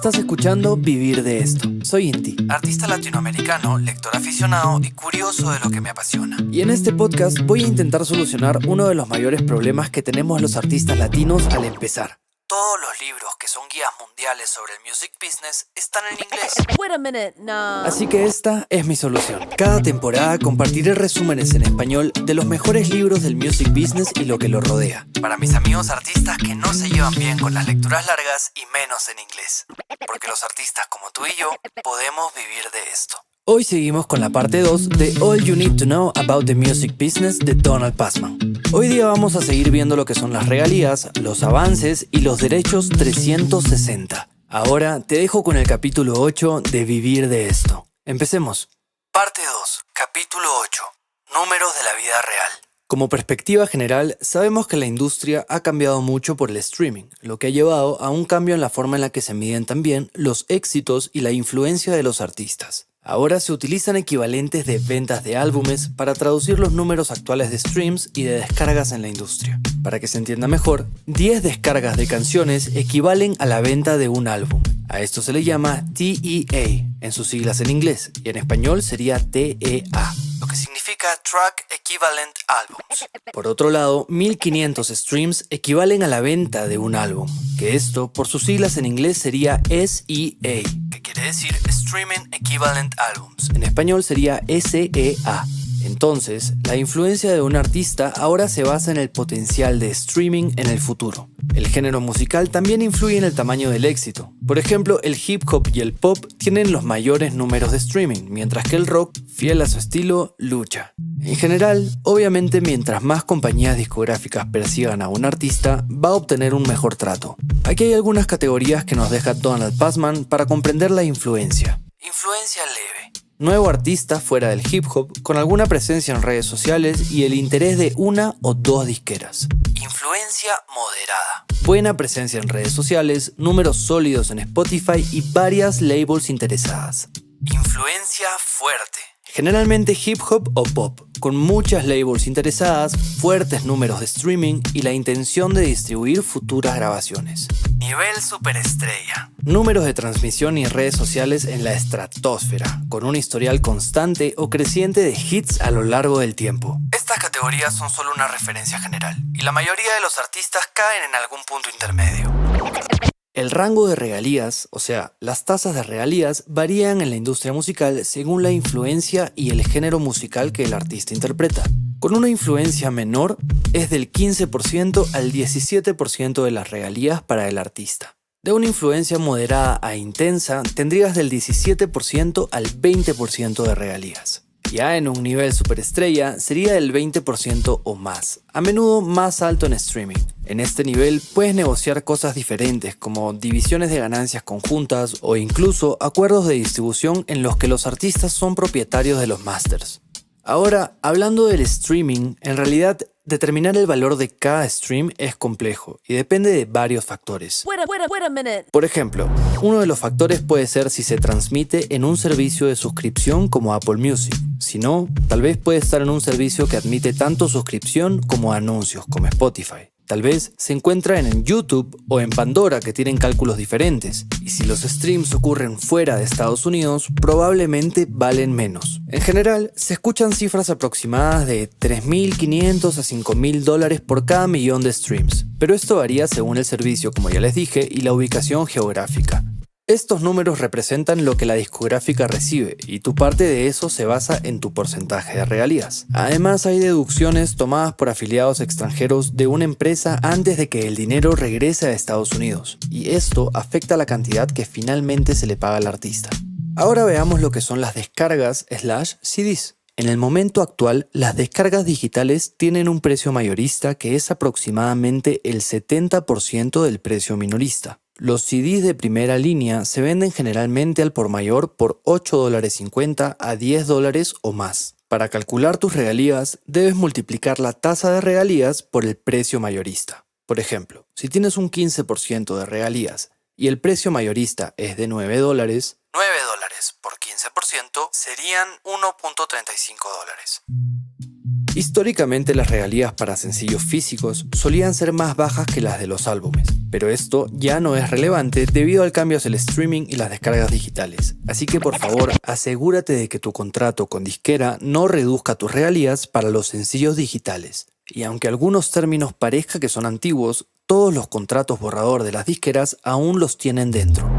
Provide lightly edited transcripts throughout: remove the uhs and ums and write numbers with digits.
Estás escuchando Vivir de Esto. Soy Inti, artista latinoamericano, lector aficionado y curioso de lo que me apasiona. Y en este podcast voy a intentar solucionar uno de los mayores problemas que tenemos los artistas latinos al empezar. Todos los libros que son guías mundiales sobre el music business están en inglés. Wait a minute, no. Así que esta es mi solución. Cada temporada compartiré resúmenes en español de los mejores libros del music business y lo que lo rodea. Para mis amigos artistas que no se llevan bien con las lecturas largas y menos en inglés. Porque los artistas como tú y yo podemos vivir de esto. Hoy seguimos con la parte 2 de All You Need to Know About the Music Business de Donald Passman. Hoy día vamos a seguir viendo lo que son las regalías, los avances y los derechos 360. Ahora te dejo con el capítulo 8 de Vivir de Esto. Empecemos. Parte 2, capítulo 8. Números de la vida real. Como perspectiva general, sabemos que la industria ha cambiado mucho por el streaming, lo que ha llevado a un cambio en la forma en la que se miden también los éxitos y la influencia de los artistas. Ahora se utilizan equivalentes de ventas de álbumes para traducir los números actuales de streams y de descargas en la industria. Para que se entienda mejor, 10 descargas de canciones equivalen a la venta de un álbum. A esto se le llama TEA, en sus siglas en inglés, y en español sería TEA, lo que significa Track Equivalent Albums. Por otro lado, 1500 streams equivalen a la venta de un álbum, que esto, por sus siglas en inglés, sería SEA, que quiere decir Streaming Equivalent Albums. En español sería SEA. Entonces, la influencia de un artista ahora se basa en el potencial de streaming en el futuro. El género musical también influye en el tamaño del éxito. Por ejemplo, el hip hop y el pop tienen los mayores números de streaming, mientras que el rock, fiel a su estilo, lucha. En general, obviamente mientras más compañías discográficas persigan a un artista, va a obtener un mejor trato. Aquí hay algunas categorías que nos deja Donald Passman para comprender la influencia. Influencia leve. Nuevo artista fuera del hip hop con alguna presencia en redes sociales y el interés de una o dos disqueras. Influencia moderada. Buena presencia en redes sociales, números sólidos en Spotify y varias labels interesadas. Influencia fuerte. Generalmente hip hop o pop, con muchas labels interesadas, fuertes números de streaming y la intención de distribuir futuras grabaciones. Nivel superestrella. Números de transmisión y redes sociales en la estratosfera, con un historial constante o creciente de hits a lo largo del tiempo. Estas categorías son solo una referencia general, y la mayoría de los artistas caen en algún punto intermedio. El rango de regalías, o sea, las tasas de regalías, varían en la industria musical según la influencia y el género musical que el artista interpreta. Con una influencia menor, es del 15% al 17% de las regalías para el artista. De una influencia moderada a intensa, tendrías del 17% al 20% de regalías. Ya en un nivel superestrella sería del 20% o más, a menudo más alto en streaming. En este nivel puedes negociar cosas diferentes como divisiones de ganancias conjuntas o incluso acuerdos de distribución en los que los artistas son propietarios de los masters. Ahora, hablando del streaming, en realidad determinar el valor de cada stream es complejo y depende de varios factores. Wait a minute. Por ejemplo, uno de los factores puede ser si se transmite en un servicio de suscripción como Apple Music. Si no, tal vez puede estar en un servicio que admite tanto suscripción como anuncios, como Spotify. Tal vez se encuentra en YouTube o en Pandora, que tienen cálculos diferentes. Y si los streams ocurren fuera de Estados Unidos, probablemente valen menos. En general, se escuchan cifras aproximadas de $3.500 a $5.000 por cada millón de streams. Pero esto varía según el servicio, como ya les dije, y la ubicación geográfica. Estos números representan lo que la discográfica recibe y tu parte de eso se basa en tu porcentaje de regalías. Además hay deducciones tomadas por afiliados extranjeros de una empresa antes de que el dinero regrese a Estados Unidos y esto afecta la cantidad que finalmente se le paga al artista. Ahora veamos lo que son las descargas / CDs. En el momento actual, las descargas digitales tienen un precio mayorista que es aproximadamente el 70% del precio minorista. Los CDs de primera línea se venden generalmente al por mayor por $8.50 a $10 o más. Para calcular tus regalías, debes multiplicar la tasa de regalías por el precio mayorista. Por ejemplo, si tienes un 15% de regalías y el precio mayorista es de $9, $9 por 15% serían $1.35. Históricamente las regalías para sencillos físicos solían ser más bajas que las de los álbumes, pero esto ya no es relevante debido al cambio hacia el streaming y las descargas digitales. Así que por favor, asegúrate de que tu contrato con disquera no reduzca tus regalías para los sencillos digitales. Y aunque algunos términos parezca que son antiguos, todos los contratos borrador de las disqueras aún los tienen dentro.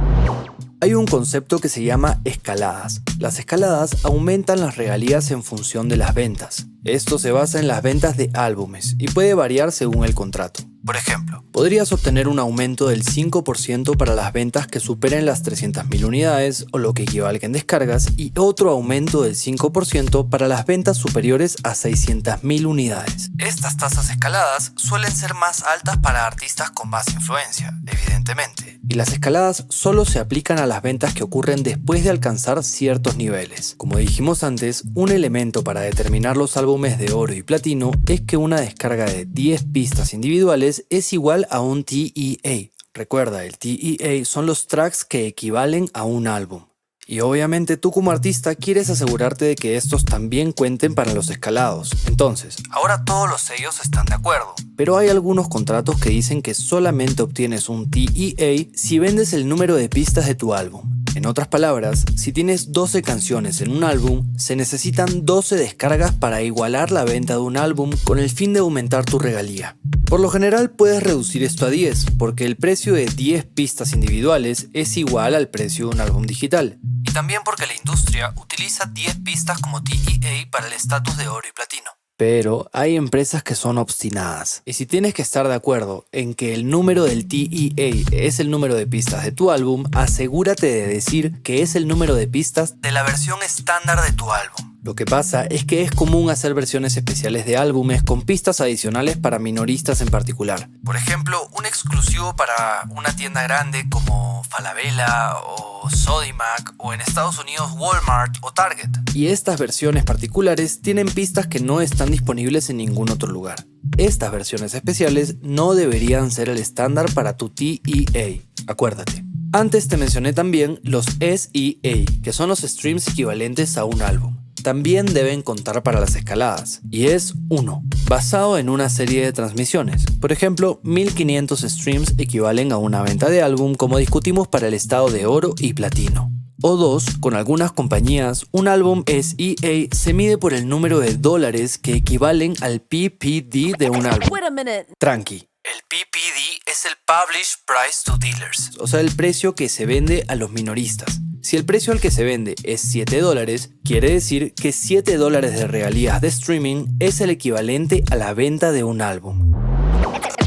Hay un concepto que se llama escaladas. Las escaladas aumentan las regalías en función de las ventas. Esto se basa en las ventas de álbumes y puede variar según el contrato. Por ejemplo, podrías obtener un aumento del 5% para las ventas que superen las 300.000 unidades o lo que equivalga en descargas y otro aumento del 5% para las ventas superiores a 600.000 unidades. Estas tasas escaladas suelen ser más altas para artistas con más influencia, evidentemente. Y las escaladas solo se aplican a las ventas que ocurren después de alcanzar ciertos niveles. Como dijimos antes, un elemento para determinar los álbumes de oro y platino es que una descarga de 10 pistas individuales es igual a un TEA. Recuerda, el TEA son los tracks que equivalen a un álbum. Y obviamente tú como artista quieres asegurarte de que estos también cuenten para los escalados. Entonces, ahora todos los sellos están de acuerdo. Pero hay algunos contratos que dicen que solamente obtienes un TEA si vendes el número de pistas de tu álbum. En otras palabras, si tienes 12 canciones en un álbum, se necesitan 12 descargas para igualar la venta de un álbum con el fin de aumentar tu regalía. Por lo general puedes reducir esto a 10, porque el precio de 10 pistas individuales es igual al precio de un álbum digital. Y también porque la industria utiliza 10 pistas como TEA para el estatus de oro y platino. Pero hay empresas que son obstinadas. Y si tienes que estar de acuerdo en que el número del TEA es el número de pistas de tu álbum, asegúrate de decir que es el número de pistas de la versión estándar de tu álbum. Lo que pasa es que es común hacer versiones especiales de álbumes con pistas adicionales para minoristas en particular. Por ejemplo, un exclusivo para una tienda grande como Falabella o Sodimac o en Estados Unidos Walmart o Target. Y estas versiones particulares tienen pistas que no están disponibles en ningún otro lugar. Estas versiones especiales no deberían ser el estándar para tu TEA. Acuérdate. Antes te mencioné también los SEA, que son los streams equivalentes a un álbum. También deben contar para las escaladas, y es 1, basado en una serie de transmisiones. Por ejemplo, 1500 streams equivalen a una venta de álbum como discutimos para el estado de oro y platino. O 2, con algunas compañías, un álbum SEA se mide por el número de dólares que equivalen al PPD de un álbum. Wait a minute. Tranqui. El PPD es el Published Price to Dealers, o sea, el precio que se vende a los minoristas. Si el precio al que se vende es $7, quiere decir que $7 de regalías de streaming es el equivalente a la venta de un álbum.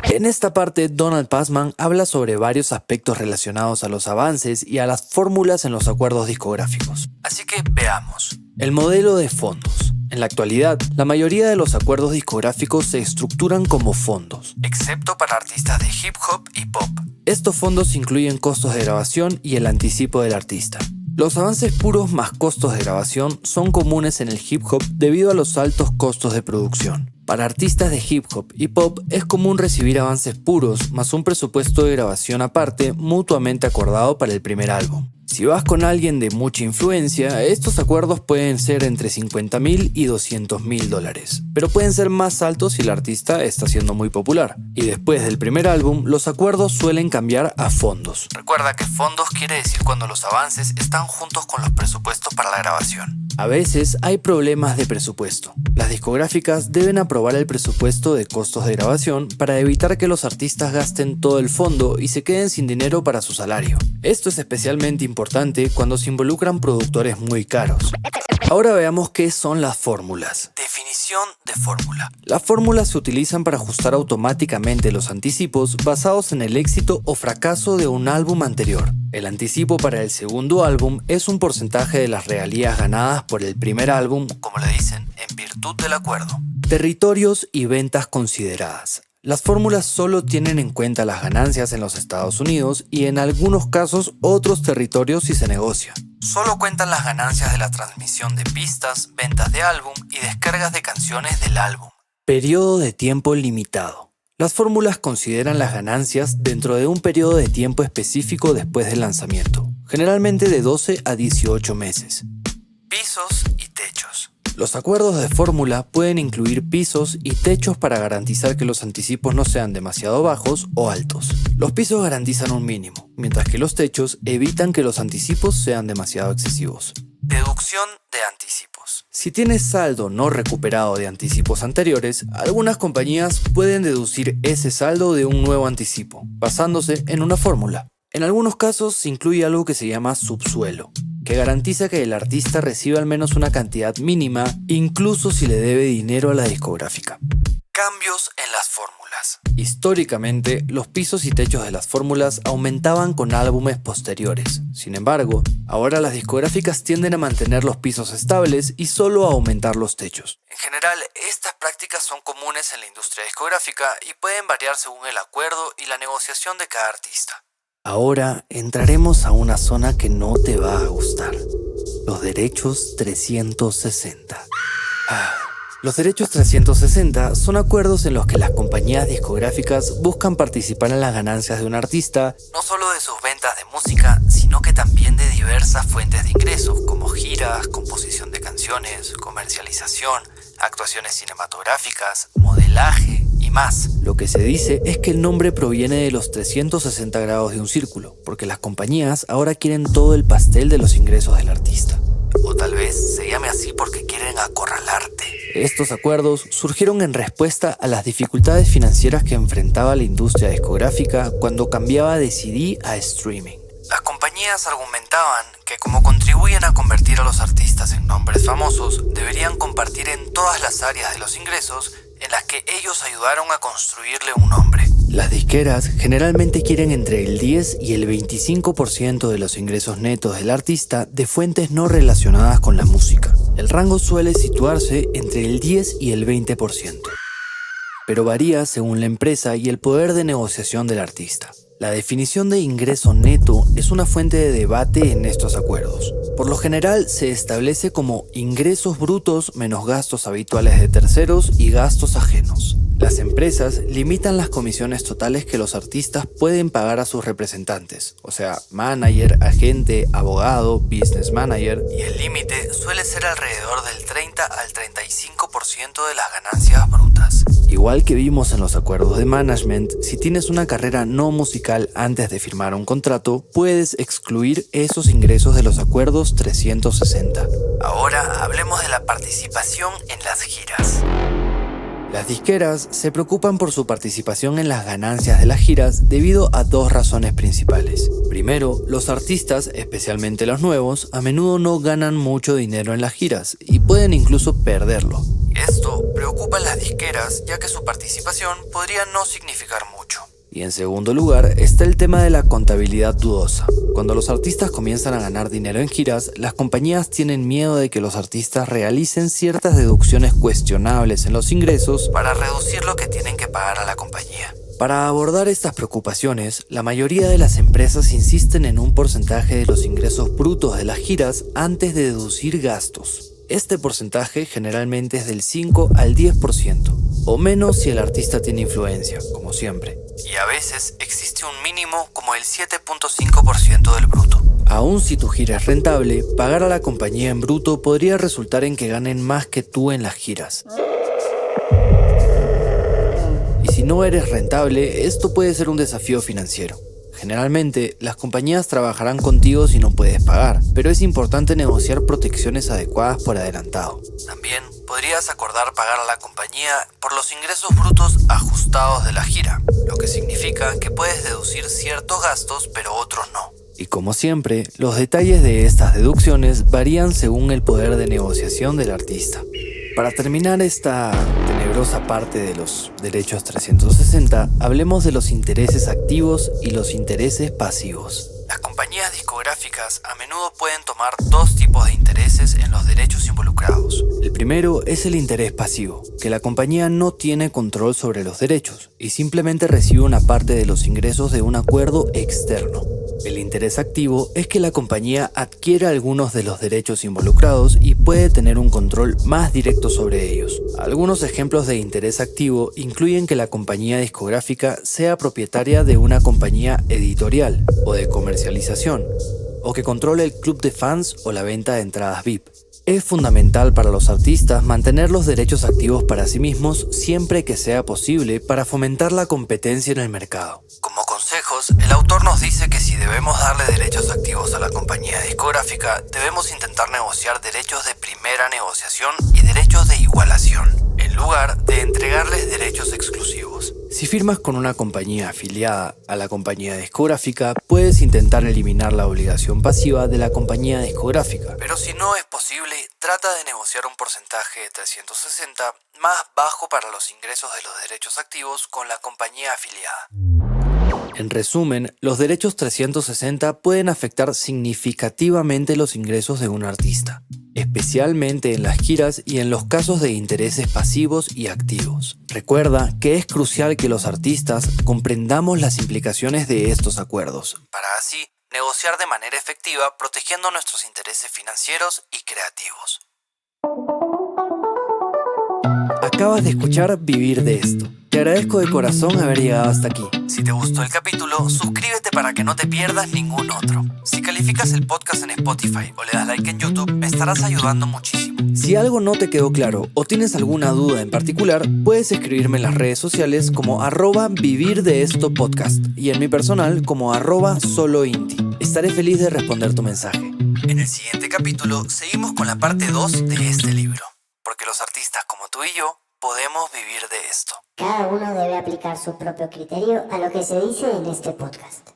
En esta parte, Donald Passman habla sobre varios aspectos relacionados a los avances y a las fórmulas en los acuerdos discográficos. Así que veamos. El modelo de fondos. En la actualidad, la mayoría de los acuerdos discográficos se estructuran como fondos, excepto para artistas de hip hop y pop. Estos fondos incluyen costos de grabación y el anticipo del artista. Los avances puros más costos de grabación son comunes en el hip hop debido a los altos costos de producción. Para artistas de hip hop y pop es común recibir avances puros más un presupuesto de grabación aparte mutuamente acordado para el primer álbum. Si vas con alguien de mucha influencia, estos acuerdos pueden ser entre $50.000 y $200.000, pero pueden ser más altos si el artista está siendo muy popular. Y después del primer álbum, los acuerdos suelen cambiar a fondos. Recuerda que fondos quiere decir cuando los avances están juntos con los presupuestos para la grabación. A veces hay problemas de presupuesto. Las discográficas deben aprobar el presupuesto de costos de grabación para evitar que los artistas gasten todo el fondo y se queden sin dinero para su salario. Esto es especialmente importante cuando se involucran productores muy caros. Ahora veamos qué son las fórmulas. Definición de fórmula. Las fórmulas se utilizan para ajustar automáticamente los anticipos basados en el éxito o fracaso de un álbum anterior. El anticipo para el segundo álbum es un porcentaje de las regalías ganadas por el primer álbum, como le dicen, en virtud del acuerdo. Territorios y ventas consideradas. Las fórmulas solo tienen en cuenta las ganancias en los Estados Unidos y en algunos casos otros territorios si se negocia. Solo cuentan las ganancias de la transmisión de pistas, ventas de álbum y descargas de canciones del álbum. Periodo de tiempo limitado. Las fórmulas consideran las ganancias dentro de un periodo de tiempo específico después del lanzamiento, generalmente de 12 a 18 meses. Pisos y techos. Los acuerdos de fórmula pueden incluir pisos y techos para garantizar que los anticipos no sean demasiado bajos o altos. Los pisos garantizan un mínimo, mientras que los techos evitan que los anticipos sean demasiado excesivos. Deducción de anticipos. Si tienes saldo no recuperado de anticipos anteriores, algunas compañías pueden deducir ese saldo de un nuevo anticipo, basándose en una fórmula. En algunos casos se incluye algo que se llama subsuelo, que garantiza que el artista reciba al menos una cantidad mínima, incluso si le debe dinero a la discográfica. Cambios en las fórmulas. Históricamente, los pisos y techos de las fórmulas aumentaban con álbumes posteriores. Sin embargo, ahora las discográficas tienden a mantener los pisos estables y solo a aumentar los techos. En general, estas prácticas son comunes en la industria discográfica y pueden variar según el acuerdo y la negociación de cada artista. Ahora entraremos a una zona que no te va a gustar. Los derechos 360. Los derechos 360 son acuerdos en los que las compañías discográficas buscan participar en las ganancias de un artista, no solo de sus ventas de música, sino que también de diversas fuentes de ingresos, como giras, composición de canciones, comercialización, actuaciones cinematográficas, modelaje y más. Lo que se dice es que el nombre proviene de los 360 grados de un círculo, porque las compañías ahora quieren todo el pastel de los ingresos del artista. O tal vez se llame así porque quieren acorralarte. Estos acuerdos surgieron en respuesta a las dificultades financieras que enfrentaba la industria discográfica cuando cambiaba de CD a streaming. Las compañías argumentaban que como contribuyen a convertir a los artistas en nombres famosos, deberían compartir en todas las áreas de los ingresos en las que ellos ayudaron a construirle un nombre. Las disqueras generalmente quieren entre el 10 y el 25% de los ingresos netos del artista de fuentes no relacionadas con la música. El rango suele situarse entre el 10 y el 20%, pero varía según la empresa y el poder de negociación del artista. La definición de ingreso neto es una fuente de debate en estos acuerdos. Por lo general se establece como ingresos brutos menos gastos habituales de terceros y gastos ajenos. Las empresas limitan las comisiones totales que los artistas pueden pagar a sus representantes, o sea, manager, agente, abogado, business manager, y el límite suele ser alrededor del 30 al 35% de las ganancias brutas. Igual que vimos en los acuerdos de management, si tienes una carrera no musical antes de firmar un contrato, puedes excluir esos ingresos de los acuerdos 360. Ahora hablemos de la participación en las giras. Las disqueras se preocupan por su participación en las ganancias de las giras debido a dos razones principales. Primero, los artistas, especialmente los nuevos, a menudo no ganan mucho dinero en las giras y pueden incluso perderlo. Esto preocupa a las disqueras ya que su participación podría no significar mucho. Y en segundo lugar está el tema de la contabilidad dudosa. Cuando los artistas comienzan a ganar dinero en giras, las compañías tienen miedo de que los artistas realicen ciertas deducciones cuestionables en los ingresos para reducir lo que tienen que pagar a la compañía. Para abordar estas preocupaciones, la mayoría de las empresas insisten en un porcentaje de los ingresos brutos de las giras antes de deducir gastos. Este porcentaje generalmente es del 5 al 10%, o menos si el artista tiene influencia, como siempre. Y a veces existe un mínimo como el 7.5% del bruto. Aún si tu gira es rentable, pagar a la compañía en bruto podría resultar en que ganen más que tú en las giras. Y si no eres rentable, esto puede ser un desafío financiero. Generalmente, las compañías trabajarán contigo si no puedes pagar, pero es importante negociar protecciones adecuadas por adelantado. También podrías acordar pagar a la compañía por los ingresos brutos ajustados de la gira, lo que significa que puedes deducir ciertos gastos pero otros no. Y como siempre, los detalles de estas deducciones varían según el poder de negociación del artista. Para terminar esta tenebrosa parte de los derechos 360, hablemos de los intereses activos y los intereses pasivos. Las compañías discográficas a menudo pueden tomar dos tipos de intereses en los derechos involucrados. El primero es el interés pasivo, que la compañía no tiene control sobre los derechos y simplemente recibe una parte de los ingresos de un acuerdo externo. El interés activo es que la compañía adquiere algunos de los derechos involucrados y puede tener un control más directo sobre ellos. Algunos ejemplos de interés activo incluyen que la compañía discográfica sea propietaria de una compañía editorial o de comercialización, o que controle el club de fans o la venta de entradas VIP. Es fundamental para los artistas mantener los derechos activos para sí mismos siempre que sea posible para fomentar la competencia en el mercado. Como consejos, el autor nos dice que si debemos darle derechos activos a la compañía discográfica, debemos intentar negociar derechos de primera negociación y derechos de igualación, en lugar de entregarles derechos exclusivos. Si firmas con una compañía afiliada a la compañía discográfica, puedes intentar eliminar la obligación pasiva de la compañía discográfica. Pero si no es posible, trata de negociar un porcentaje de 360 más bajo para los ingresos de los derechos activos con la compañía afiliada. En resumen, los derechos 360 pueden afectar significativamente los ingresos de un artista, especialmente en las giras y en los casos de intereses pasivos y activos. Recuerda que es crucial que los artistas comprendamos las implicaciones de estos acuerdos, para así negociar de manera efectiva protegiendo nuestros intereses financieros y creativos. Acabas de escuchar Vivir de Esto. Te agradezco de corazón haber llegado hasta aquí. Si te gustó el capítulo, suscríbete para que no te pierdas ningún otro. Si calificas el podcast en Spotify o le das like en YouTube, me estarás ayudando muchísimo. Si algo no te quedó claro o tienes alguna duda en particular, puedes escribirme en las redes sociales como @vivirdeestopodcast y en mi personal como @solointi. Estaré feliz de responder tu mensaje. En el siguiente capítulo seguimos con la parte 2 de este libro, porque los artistas como tú y yo podemos vivir de esto. Cada uno debe aplicar su propio criterio a lo que se dice en este podcast.